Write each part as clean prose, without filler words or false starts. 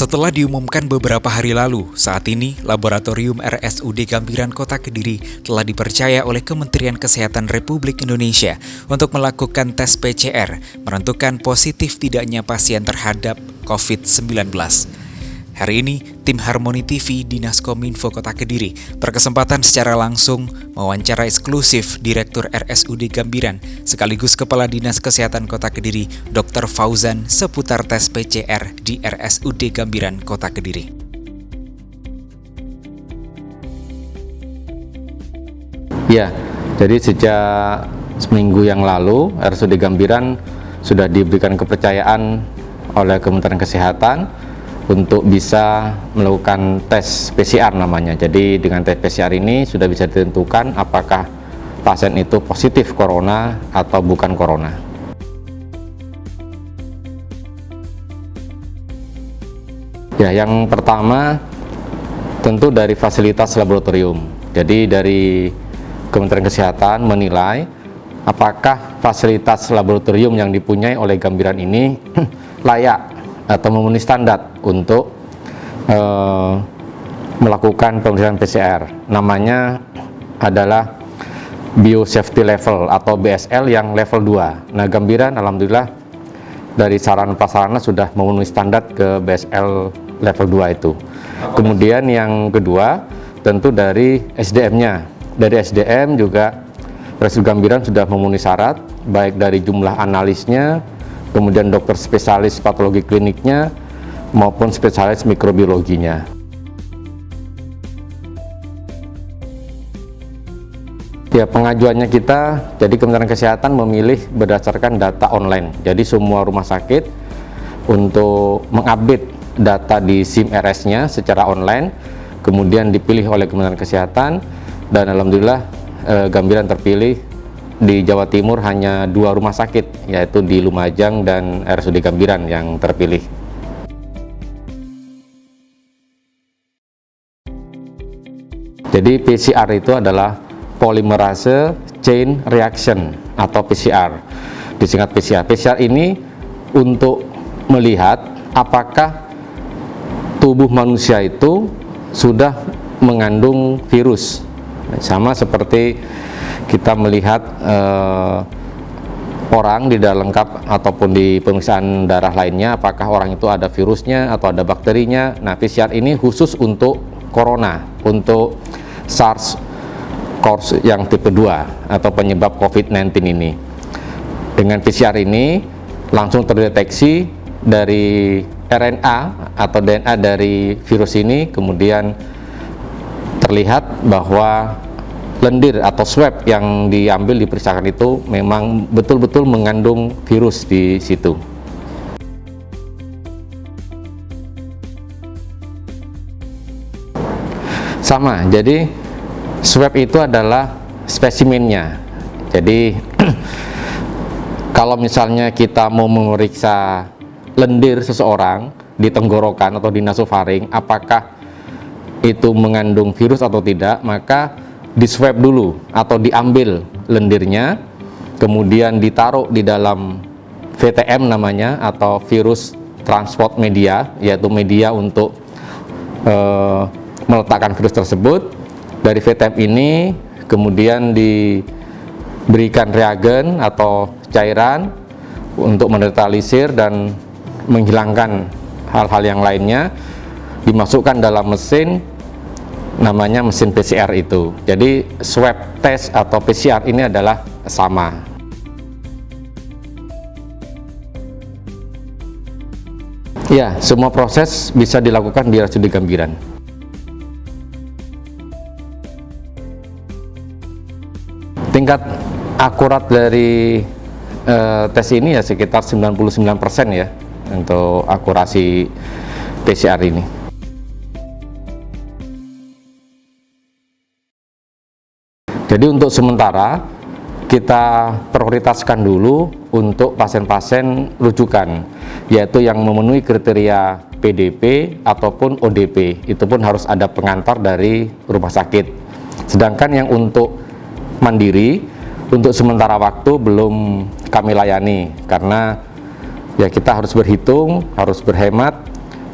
Setelah diumumkan beberapa hari lalu, saat ini Laboratorium RSUD Gambiran Kota Kediri telah dipercaya oleh Kementerian Kesehatan Republik Indonesia untuk melakukan tes PCR, menentukan positif tidaknya pasien terhadap COVID-19. Hari ini, tim Harmoni TV Dinas Kominfo Kota Kediri berkesempatan secara langsung mewawancara eksklusif Direktur RSUD Gambiran sekaligus Kepala Dinas Kesehatan Kota Kediri, Dr. Fauzan, seputar tes PCR di RSUD Gambiran Kota Kediri. Ya, jadi sejak seminggu yang lalu RSUD Gambiran sudah diberikan kepercayaan oleh Kementerian Kesehatan untuk bisa melakukan tes PCR namanya. Jadi dengan tes PCR ini sudah bisa ditentukan apakah pasien itu positif corona atau bukan corona. Ya, yang pertama tentu dari fasilitas laboratorium. Jadi dari Kementerian Kesehatan menilai apakah fasilitas laboratorium yang dipunyai oleh Gambiran ini layak atau memenuhi standar untuk melakukan pemeriksaan PCR. Namanya adalah Biosafety Level atau BSL yang level 2. Nah, Gambiran alhamdulillah dari sarana prasarana sudah memenuhi standar ke BSL level 2 itu. Kemudian yang kedua tentu dari SDM-nya. Dari SDM juga RSUD Gambiran sudah memenuhi syarat baik dari jumlah analisnya, kemudian dokter spesialis patologi kliniknya maupun spesialis mikrobiologinya. Ya, pengajuannya kita, jadi Kementerian Kesehatan memilih berdasarkan data online. Jadi semua rumah sakit untuk mengupdate data di SIM RS-nya secara online, kemudian dipilih oleh Kementerian Kesehatan, dan alhamdulillah Gambiran terpilih. Di Jawa Timur hanya 2 rumah sakit, yaitu di Lumajang dan RSUD Gambiran yang terpilih. Jadi PCR itu adalah polymerase chain reaction atau PCR, disingkat PCR. PCR ini untuk melihat apakah tubuh manusia itu sudah mengandung virus, sama seperti kita melihat orang di dalam lengkap ataupun di pemeriksaan darah lainnya, apakah orang itu ada virusnya atau ada bakterinya. Nah, PCR ini khusus untuk corona, untuk SARS-CoV yang tipe 2 atau penyebab COVID-19 ini. Dengan PCR ini langsung terdeteksi dari RNA atau DNA dari virus ini, kemudian terlihat bahwa lendir atau swab yang diambil diperiksakan itu memang betul-betul mengandung virus di situ. Sama, jadi swab itu adalah spesimennya. Jadi kalau misalnya kita mau memeriksa lendir seseorang di tenggorokan atau di nasofaring, apakah itu mengandung virus atau tidak, maka di swab dulu atau diambil lendirnya, kemudian ditaruh di dalam VTM namanya atau virus transport media, yaitu media untuk meletakkan virus tersebut. Dari VTM ini kemudian diberikan reagen atau cairan untuk menetralisir dan menghilangkan hal-hal yang lainnya, dimasukkan dalam mesin namanya mesin PCR itu. Jadi swab test atau PCR ini adalah sama. Ya, semua proses bisa dilakukan di RSUD Gambiran. Tingkat akurat dari tes ini ya sekitar 99% ya untuk akurasi PCR ini. Jadi untuk sementara kita prioritaskan dulu untuk pasien-pasien rujukan, yaitu yang memenuhi kriteria PDP ataupun ODP. Itu pun harus ada pengantar dari rumah sakit. Sedangkan yang untuk mandiri, untuk sementara waktu belum kami layani, karena ya kita harus berhitung, harus berhemat.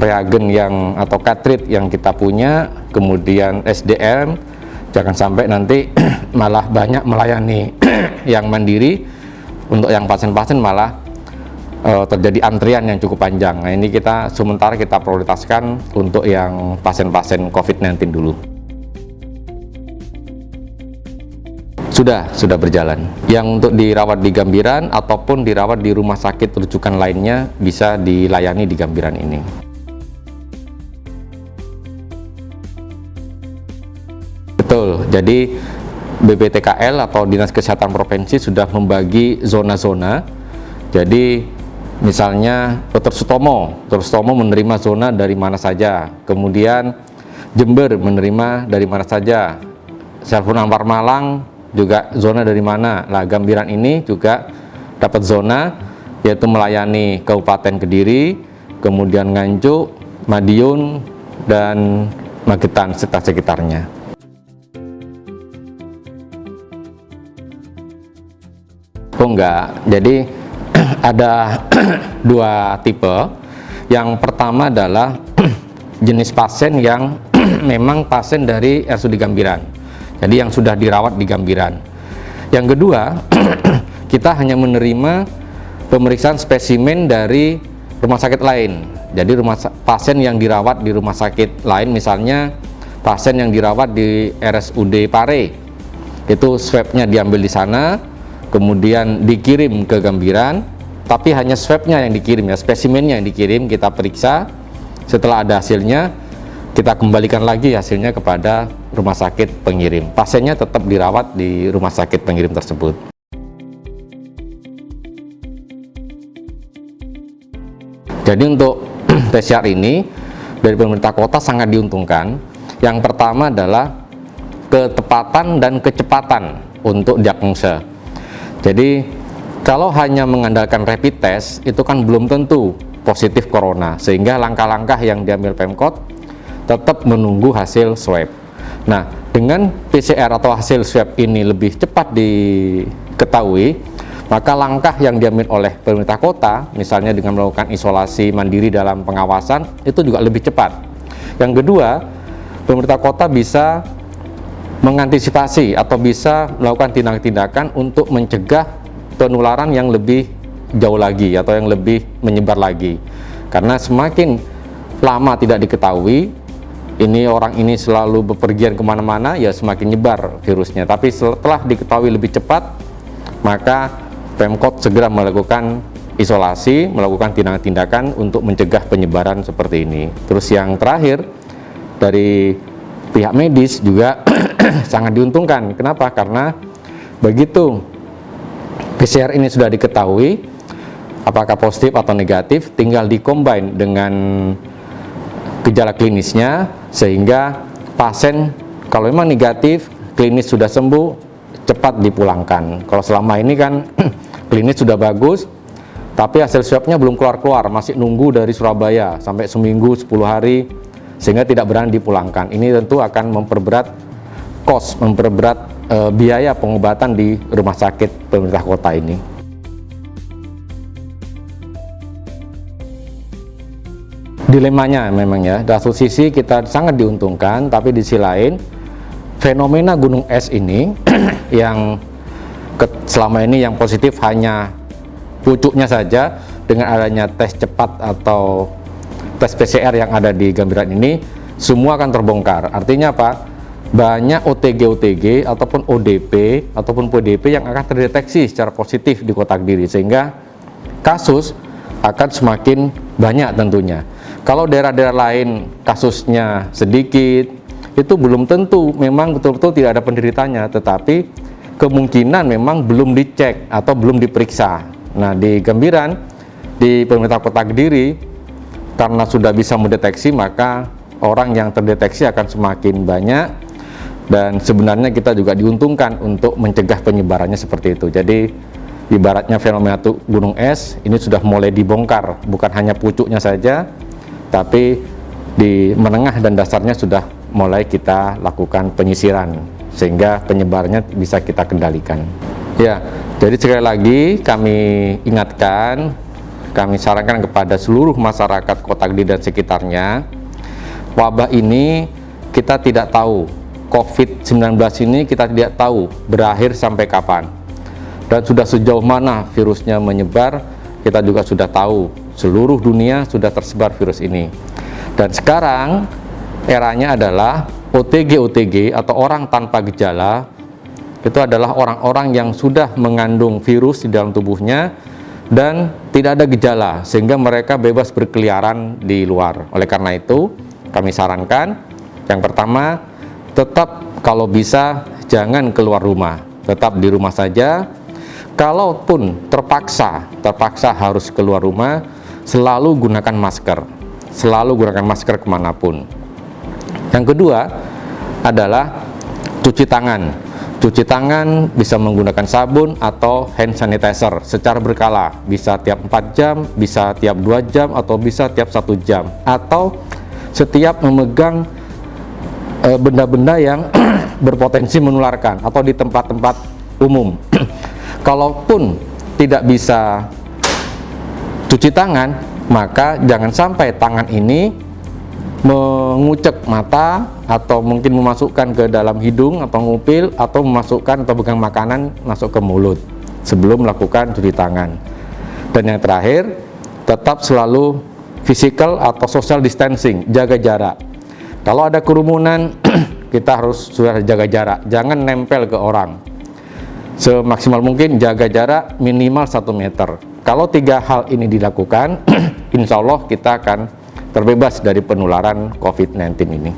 reagen yang atau cartridge yang kita punya, kemudian SDM, jangan sampai nanti malah banyak melayani yang mandiri, untuk yang pasien-pasien malah terjadi antrian yang cukup panjang. Nah, ini sementara kita prioritaskan untuk yang pasien-pasien COVID-19 dulu. Sudah berjalan. Yang untuk dirawat di Gambiran ataupun dirawat di rumah sakit rujukan lainnya bisa dilayani di Gambiran ini. Betul, jadi BPTKL atau Dinas Kesehatan Provinsi sudah membagi zona-zona. Jadi misalnya Dr. Sutomo menerima zona dari mana saja, kemudian Jember menerima dari mana saja, Syariful Anwar Malang juga zona dari mana. Nah, Gambiran ini juga dapat zona, yaitu melayani Kabupaten Kediri, kemudian Nganjuk, Madiun, dan Magetan sekitar-sekitarnya. Oh enggak, jadi ada dua tipe. Yang pertama adalah jenis pasien yang memang pasien dari RSUD Gambiran, jadi yang sudah dirawat di Gambiran. Yang kedua, kita hanya menerima pemeriksaan spesimen dari rumah sakit lain. Jadi pasien yang dirawat di rumah sakit lain, misalnya pasien yang dirawat di RSUD Pare, itu swabnya diambil di sana, kemudian dikirim ke Gambiran, tapi hanya swabnya yang dikirim, ya, spesimennya yang dikirim, kita periksa. Setelah ada hasilnya, kita kembalikan lagi hasilnya kepada rumah sakit pengirim. Pasiennya tetap dirawat di rumah sakit pengirim tersebut. Jadi untuk PCR ini dari pemerintah kota sangat diuntungkan. Yang pertama adalah ketepatan dan kecepatan untuk diagnosa. Jadi kalau hanya mengandalkan rapid test itu kan belum tentu positif corona, sehingga langkah-langkah yang diambil Pemkot tetap menunggu hasil swab. Nah, dengan PCR atau hasil swab ini lebih cepat diketahui, maka langkah yang diambil oleh pemerintah kota, misalnya dengan melakukan isolasi mandiri dalam pengawasan, itu juga lebih cepat. Yang kedua, pemerintah kota bisa mengantisipasi atau bisa melakukan tindakan-tindakan untuk mencegah penularan yang lebih jauh lagi atau yang lebih menyebar lagi. Karena semakin lama tidak diketahui, orang ini selalu bepergian kemana-mana, ya semakin nyebar virusnya. Tapi setelah diketahui lebih cepat, maka Pemkot segera melakukan isolasi, melakukan tindakan-tindakan untuk mencegah penyebaran seperti ini. Terus yang terakhir, dari pihak medis juga sangat diuntungkan. Kenapa? Karena begitu PCR ini sudah diketahui apakah positif atau negatif, tinggal dikombin dengan gejala klinisnya, sehingga pasien kalau memang negatif, klinis sudah sembuh, cepat dipulangkan. Kalau selama ini kan klinis sudah bagus, tapi hasil swabnya belum keluar-keluar, masih nunggu dari Surabaya sampai seminggu, 10 hari, sehingga tidak berani dipulangkan. Ini tentu akan memperberat biaya pengobatan di rumah sakit pemerintah kota ini. Dilemanya memang ya, dari satu sisi kita sangat diuntungkan, tapi di sisi lain fenomena gunung es ini yang selama ini yang positif hanya pucuknya saja, dengan adanya tes cepat atau tes PCR yang ada di Gambiran ini, semua akan terbongkar. Artinya apa? Banyak OTG ataupun ODP ataupun PDP yang akan terdeteksi secara positif di Kota Kediri, sehingga kasus akan semakin banyak tentunya. Kalau daerah-daerah lain kasusnya sedikit, itu belum tentu memang betul-betul tidak ada penderitanya, tetapi kemungkinan memang belum dicek atau belum diperiksa. Nah, di Gambiran, di pemerintah Kota Kediri, karena sudah bisa mendeteksi, maka orang yang terdeteksi akan semakin banyak, dan sebenarnya kita juga diuntungkan untuk mencegah penyebarannya seperti itu. Jadi ibaratnya fenomena gunung es ini sudah mulai dibongkar, bukan hanya pucuknya saja, tapi di menengah dan dasarnya sudah mulai kita lakukan penyisiran, sehingga penyebarannya bisa kita kendalikan. Ya, jadi sekali lagi kami ingatkan kami sarankan kepada seluruh masyarakat Kota Kediri dan sekitarnya, wabah ini kita tidak tahu, COVID-19 ini kita tidak tahu berakhir sampai kapan. Dan sudah sejauh mana virusnya menyebar, kita juga sudah tahu, seluruh dunia sudah tersebar virus ini. Dan sekarang eranya adalah OTG atau orang tanpa gejala. Itu adalah orang-orang yang sudah mengandung virus di dalam tubuhnya dan tidak ada gejala, sehingga mereka bebas berkeliaran di luar. Oleh karena itu, kami sarankan, yang pertama, tetap kalau bisa jangan keluar rumah, tetap di rumah saja. Kalaupun terpaksa harus keluar rumah, selalu gunakan masker kemanapun. Yang kedua adalah cuci tangan. Cuci tangan bisa menggunakan sabun atau hand sanitizer secara berkala, bisa tiap 4 jam, bisa tiap 2 jam, atau bisa tiap 1 jam, atau setiap memegang benda-benda yang berpotensi menularkan atau di tempat-tempat umum. Kalaupun tidak bisa cuci tangan, maka jangan sampai tangan ini mengucek mata atau mungkin memasukkan ke dalam hidung atau ngupil atau memasukkan atau pegang makanan masuk ke mulut sebelum melakukan cuci tangan. Dan yang terakhir, tetap selalu physical atau social distancing, jaga jarak. Kalau ada kerumunan, kita harus sudah jaga jarak, jangan nempel ke orang. Semaksimal mungkin jaga jarak minimal 1 meter. Kalau 3 hal ini dilakukan, insya Allah kita akan terbebas dari penularan COVID-19 ini.